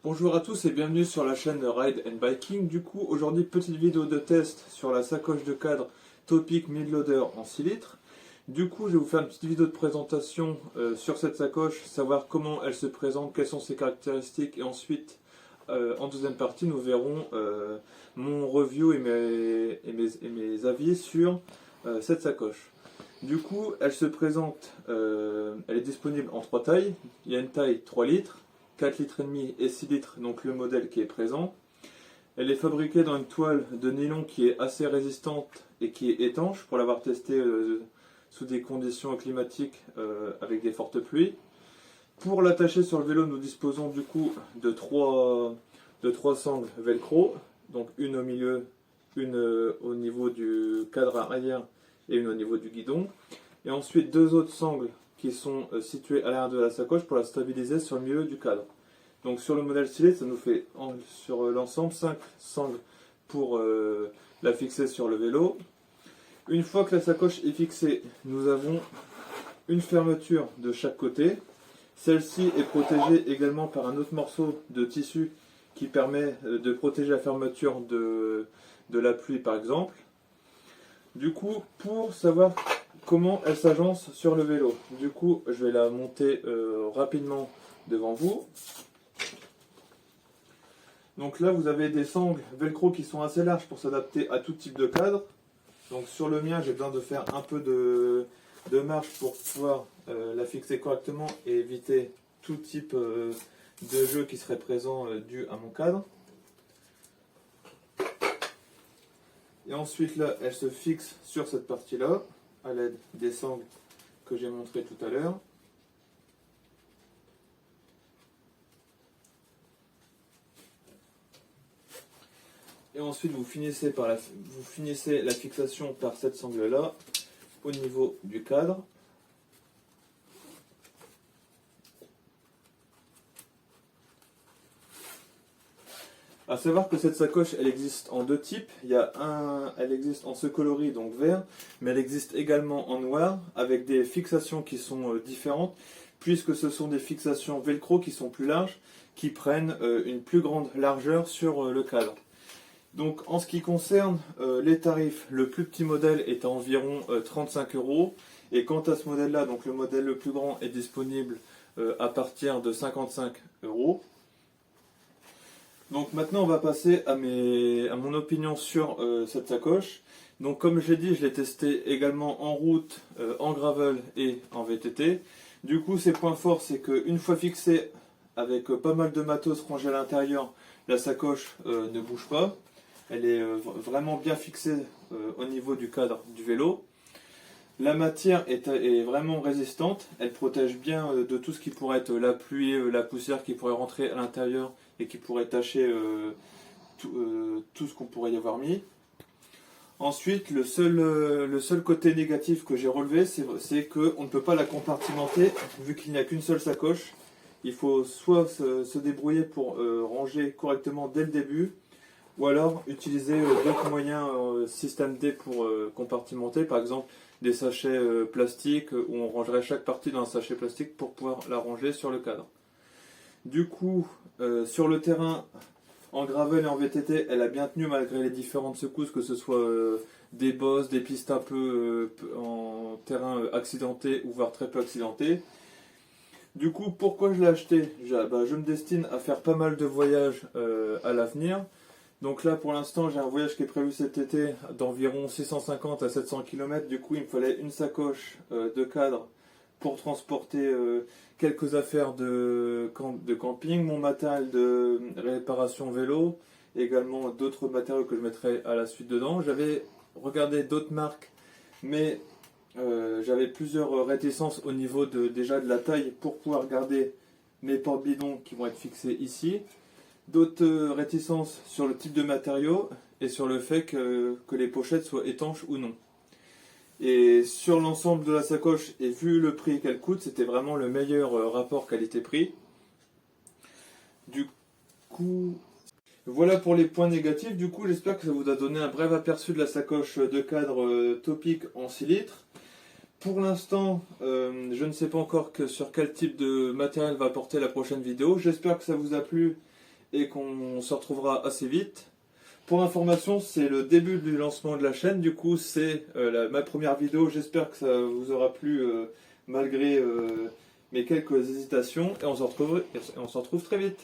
Bonjour à tous et bienvenue sur la chaîne Ride and Biking. Du coup, aujourd'hui, petite vidéo de test sur la sacoche de cadre Topic Midloader en 6 litres. Du coup, je vais vous faire une petite vidéo de présentation sur cette sacoche, savoir comment elle se présente, quelles sont ses caractéristiques, et ensuite, en deuxième partie, nous verrons mon review et mes avis sur cette sacoche. Du coup, elle se présente, elle est disponible en 3 tailles. Il y a une taille 3 litres, 4 litres et demi et 6 litres, donc le modèle qui est présent. Elle est fabriquée dans une toile de nylon qui est assez résistante et qui est étanche pour l'avoir testée sous des conditions climatiques avec des fortes pluies. Pour l'attacher sur le vélo, nous disposons du coup de trois sangles velcro, donc une au milieu, une au niveau du cadre arrière et une au niveau du guidon. Et ensuite deux autres sangles qui sont situées à l'arrière de la sacoche pour la stabiliser sur le milieu du cadre. Donc sur le modèle 6 litres, ça nous fait sur l'ensemble 5 sangles pour la fixer sur le vélo. Une fois que la sacoche est fixée, nous avons une fermeture de chaque côté. Celle-ci est protégée également par un autre morceau de tissu qui permet de protéger la fermeture de la pluie par exemple. Du coup, pour savoir comment elle s'agence sur le vélo, du coup, je vais la monter rapidement devant vous. Donc là, vous avez des sangles velcro qui sont assez larges pour s'adapter à tout type de cadre. Donc sur le mien, j'ai besoin de faire un peu de marche pour pouvoir la fixer correctement et éviter tout type de jeu qui serait présent dû à mon cadre. Et ensuite là, elle se fixe sur cette partie-là, à l'aide des sangles que j'ai montrées tout à l'heure. Et ensuite, vous finissez la fixation par cette sangle-là, au niveau du cadre. A savoir que cette sacoche, elle existe en deux types. Elle existe en ce coloris, donc vert, mais elle existe également en noir, avec des fixations qui sont différentes, puisque ce sont des fixations velcro qui sont plus larges, qui prennent une plus grande largeur sur le cadre. Donc en ce qui concerne les tarifs, le plus petit modèle est à environ 35 €. Et quant à ce modèle-là, donc le modèle le plus grand est disponible à partir de 55 €. Donc maintenant on va passer à mon opinion sur cette sacoche. Donc comme j'ai dit, je l'ai testé également en route, en gravel et en VTT. Du coup ses points forts, c'est qu'une fois fixée avec pas mal de matos rangé à l'intérieur, la sacoche ne bouge pas. Elle est vraiment bien fixée au niveau du cadre du vélo. La matière est vraiment résistante, elle protège bien de tout ce qui pourrait être la pluie, la poussière qui pourrait rentrer à l'intérieur et qui pourrait tacher tout ce qu'on pourrait y avoir mis. Ensuite, le seul côté négatif que j'ai relevé, c'est qu'on ne peut pas la compartimenter vu qu'il n'y a qu'une seule sacoche. Il faut soit se débrouiller pour ranger correctement dès le début, ou alors utiliser d'autres moyens système D pour compartimenter, par exemple des sachets plastiques où on rangerait chaque partie dans un sachet plastique pour pouvoir la ranger sur le cadre. Du coup, sur le terrain, en gravel et en VTT, elle a bien tenu malgré les différentes secousses, que ce soit des bosses, des pistes un peu en terrain accidenté ou voire très peu accidenté. Du coup, pourquoi je l'ai acheté? Je me destine à faire pas mal de voyages à l'avenir. Donc là, pour l'instant, j'ai un voyage qui est prévu cet été d'environ 650 à 700 km. Du coup, il me fallait une sacoche de cadre pour transporter quelques affaires de camping, mon matériel de réparation vélo, également d'autres matériaux que je mettrai à la suite dedans. J'avais regardé d'autres marques, mais j'avais plusieurs réticences au niveau déjà de la taille pour pouvoir garder mes porte-bidons qui vont être fixés ici. D'autres réticences sur le type de matériau et sur le fait que les pochettes soient étanches ou non. Et sur l'ensemble de la sacoche, et vu le prix qu'elle coûte, c'était vraiment le meilleur rapport qualité-prix. Du coup, voilà pour les points négatifs. Du coup, j'espère que ça vous a donné un bref aperçu de la sacoche de cadre Topic en 6 litres. Pour l'instant, je ne sais pas encore sur quel type de matériel va porter la prochaine vidéo. J'espère que ça vous a plu et qu'on se retrouvera assez vite. Pour information, c'est le début du lancement de la chaîne, du coup c'est ma première vidéo, j'espère que ça vous aura plu malgré mes quelques hésitations, et on se retrouve très vite.